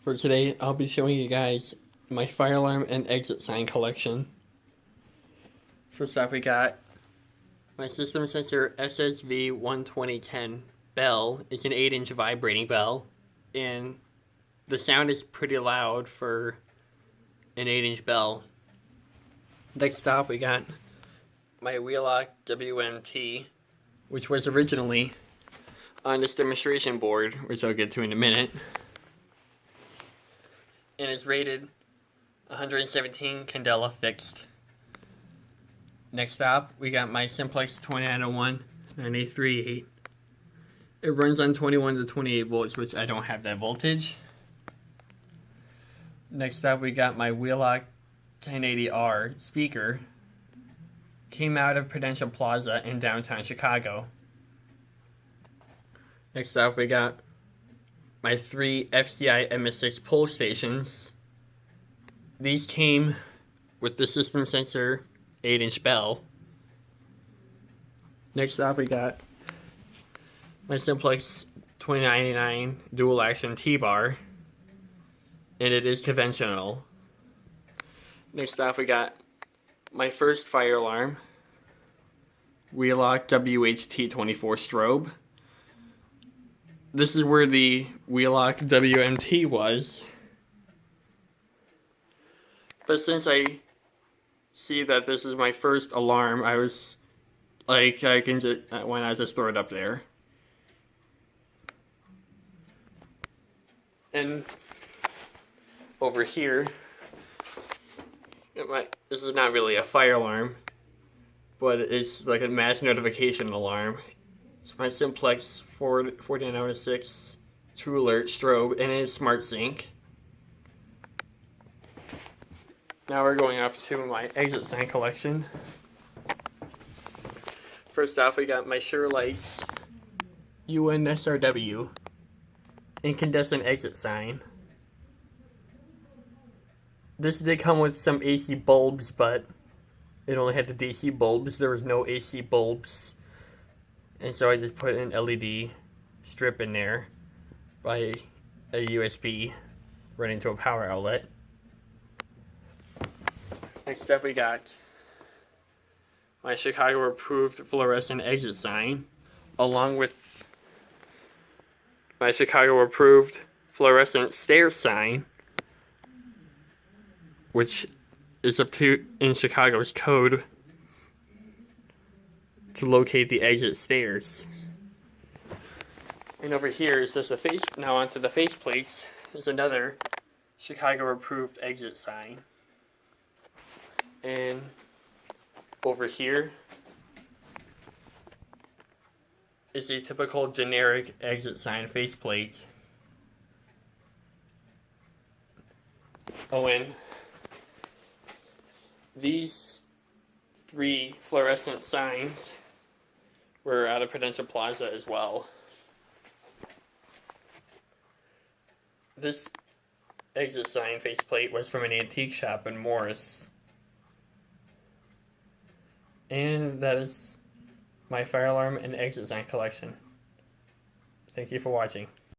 For today, I'll be showing you guys my fire alarm and exit sign collection. First off, we got my system sensor SSV12010 bell. It's an 8-inch vibrating bell, and the sound is pretty loud for an 8-inch bell. Next up, we got my Wheelock WMT, which was originally on this demonstration board, which I'll get to in a minute, and is rated 117 candela fixed. Next up, we got my Simplex 2901 9838. It runs on 21 to 28 volts, which I don't have that voltage. Next up, we got my Wheelock 1080R speaker. Came out of Prudential Plaza in downtown Chicago. Next up, we got my 3 FCI MS6 pull stations. These came with the system sensor 8-inch bell. Next up, we got my Simplex 2099 dual action T-bar, and it is conventional. Next up, we got my first fire alarm, Wheelock WHT24 strobe. This is where the Wheelock WMT was. But since I see that this is my first alarm, I was like, why not just throw it up there? And over here, this is not really a fire alarm, but it's like a mass notification alarm. It's my Simplex 4906 True Alert strobe, and it is Smart Sync. Now we're going off to my exit sign collection. First off, we got my Sure Lights UNSRW incandescent exit sign. This did come with some AC bulbs, but it only had the DC bulbs. There was no AC bulbs. And so I just put an LED strip in there by a USB running to a power outlet. Next up, we got my Chicago approved fluorescent exit sign, along with my Chicago approved fluorescent stair sign, which is up to in Chicago's code to locate the exit stairs. And over here is just a face. Now onto the face plates is another Chicago approved exit sign. And over here is a typical generic exit sign faceplate. Oh, and these 3 fluorescent signs were out of Prudential Plaza as well. This exit sign faceplate was from an antique shop in Morris. And that is my fire alarm and exit sign collection. Thank you for watching.